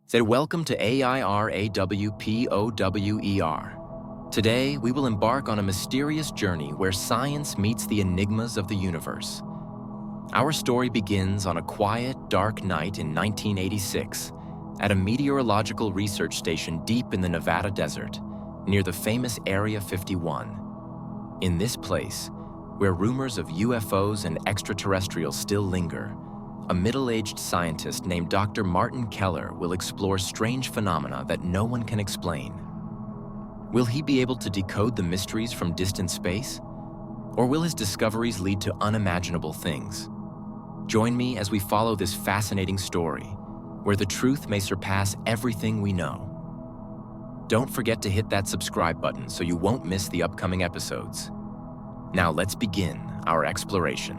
Said welcome to AIRAWPOWER. Today, we will embark on a mysterious journey where science meets the enigmas of the universe. Our story begins on a quiet, dark night in 1986 at a meteorological research station deep in the Nevada desert, near the famous Area 51. In this place, where rumors of UFOs and extraterrestrials still linger, a middle-aged scientist named Dr. Martin Keller will explore strange phenomena that no one can explain. Will he be able to decode the mysteries from distant space? Or will his discoveries lead to unimaginable things? Join me as we follow this fascinating story, where the truth may surpass everything we know. Don't forget to hit that subscribe button so you won't miss the upcoming episodes. Now let's begin our exploration.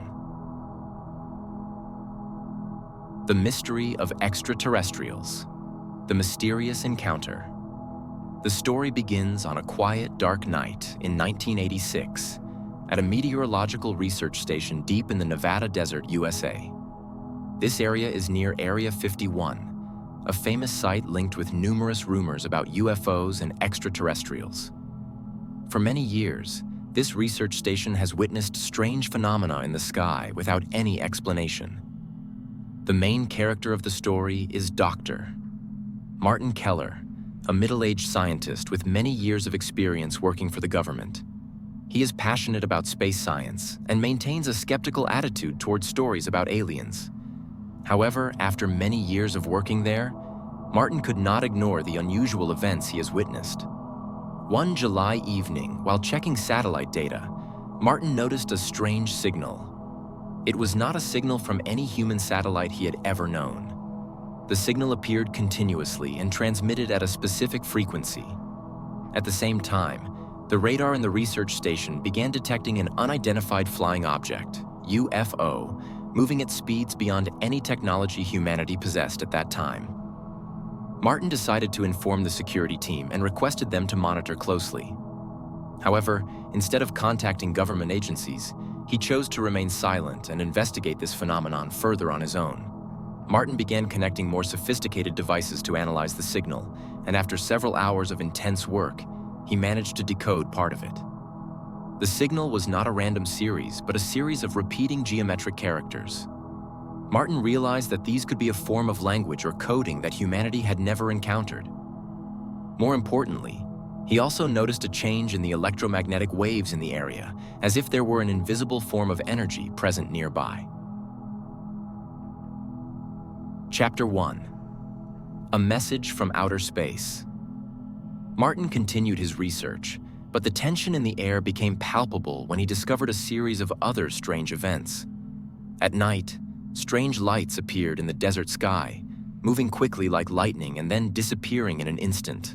The mystery of extraterrestrials. The mysterious encounter. The story begins on a quiet, dark night in 1986 at a meteorological research station deep in the Nevada desert, USA. This area is near Area 51, a famous site linked with numerous rumors about UFOs and extraterrestrials. For many years, this research station has witnessed strange phenomena in the sky without any explanation. The main character of the story is Dr. Martin Keller, a middle-aged scientist with many years of experience working for the government. He is passionate about space science and maintains a skeptical attitude towards stories about aliens. However, after many years of working there, Martin could not ignore the unusual events he has witnessed. One July evening, while checking satellite data, Martin noticed a strange signal. It was not a signal from any human satellite he had ever known. The signal appeared continuously and transmitted at a specific frequency. At the same time, the radar in the research station began detecting an unidentified flying object, UFO, moving at speeds beyond any technology humanity possessed at that time. Martin decided to inform the security team and requested them to monitor closely. However, instead of contacting government agencies, he chose to remain silent and investigate this phenomenon further on his own. Martin began connecting more sophisticated devices to analyze the signal, and after several hours of intense work, he managed to decode part of it. The signal was not a random series, but a series of repeating geometric characters. Martin realized that these could be a form of language or coding that humanity had never encountered. More importantly, he also noticed a change in the electromagnetic waves in the area, as if there were an invisible form of energy present nearby. Chapter 1. A Message from Outer Space. Martin continued his research, but the tension in the air became palpable when he discovered a series of other strange events. At night, strange lights appeared in the desert sky, moving quickly like lightning and then disappearing in an instant.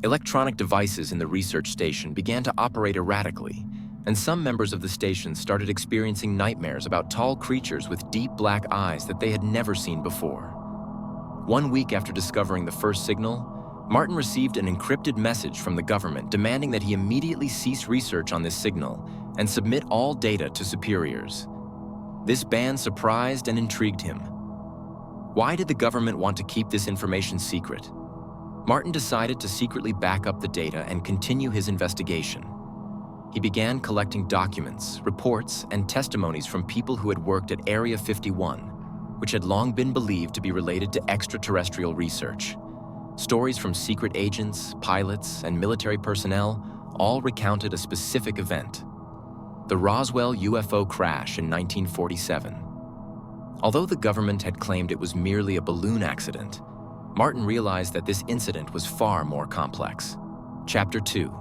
Electronic devices in the research station began to operate erratically, and some members of the station started experiencing nightmares about tall creatures with deep black eyes that they had never seen before. 1 week after discovering the first signal, Martin received an encrypted message from the government demanding that he immediately cease research on this signal and submit all data to superiors. This ban surprised and intrigued him. Why did the government want to keep this information secret? Martin decided to secretly back up the data and continue his investigation. He began collecting documents, reports, and testimonies from people who had worked at Area 51, which had long been believed to be related to extraterrestrial research. Stories from secret agents, pilots, and military personnel all recounted a specific event: the Roswell UFO crash in 1947. Although the government had claimed it was merely a balloon accident, Martin realized that this incident was far more complex. Chapter 2.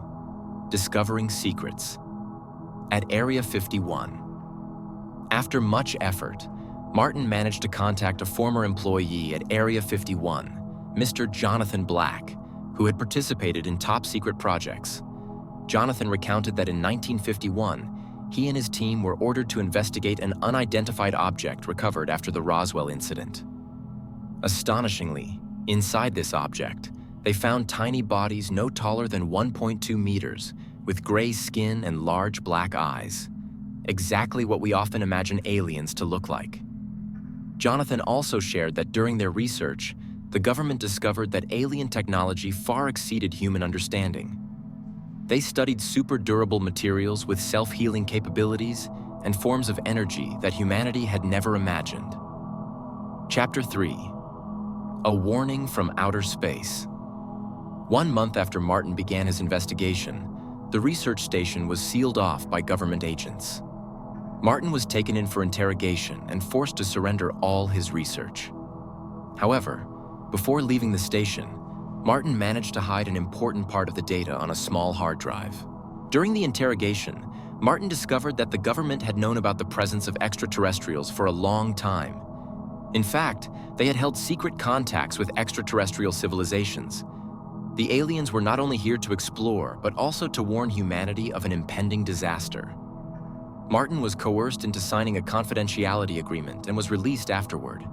Discovering Secrets. At Area 51. After much effort, Martin managed to contact a former employee at Area 51, Mr. Jonathan Black, who had participated in top-secret projects. Jonathan recounted that in 1951, he and his team were ordered to investigate an unidentified object recovered after the Roswell incident. Astonishingly, inside this object, they found tiny bodies no taller than 1.2 meters, with gray skin and large black eyes. Exactly what we often imagine aliens to look like. Jonathan also shared that during their research, the government discovered that alien technology far exceeded human understanding. They studied super-durable materials with self-healing capabilities and forms of energy that humanity had never imagined. Chapter 3. A Warning from Outer Space. 1 month after Martin began his investigation, the research station was sealed off by government agents. Martin was taken in for interrogation and forced to surrender all his research. However, before leaving the station, Martin managed to hide an important part of the data on a small hard drive. During the interrogation, Martin discovered that the government had known about the presence of extraterrestrials for a long time. In fact, they had held secret contacts with extraterrestrial civilizations. The aliens were not only here to explore, but also to warn humanity of an impending disaster. Martin was coerced into signing a confidentiality agreement and was released afterward.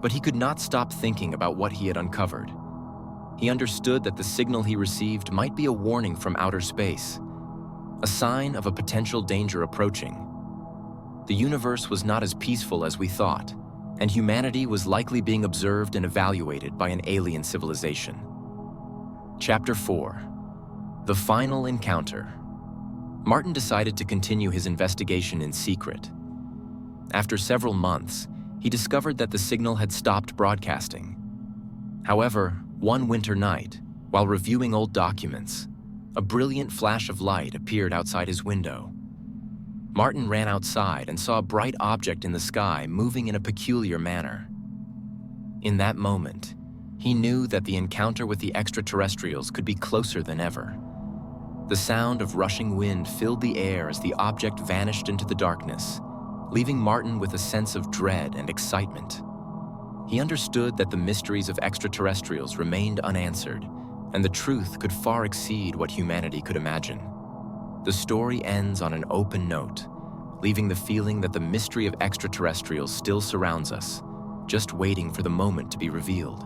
But he could not stop thinking about what he had uncovered. He understood that the signal he received might be a warning from outer space, a sign of a potential danger approaching. The universe was not as peaceful as we thought, and humanity was likely being observed and evaluated by an alien civilization. Chapter 4. The Final Encounter. Martin decided to continue his investigation in secret. After several months, he discovered that the signal had stopped broadcasting. However, one winter night, while reviewing old documents, a brilliant flash of light appeared outside his window. Martin ran outside and saw a bright object in the sky moving in a peculiar manner. In that moment, he knew that the encounter with the extraterrestrials could be closer than ever. The sound of rushing wind filled the air as the object vanished into the darkness, leaving Martin with a sense of dread and excitement. He understood that the mysteries of extraterrestrials remained unanswered, and the truth could far exceed what humanity could imagine. The story ends on an open note, leaving the feeling that the mystery of extraterrestrials still surrounds us, just waiting for the moment to be revealed.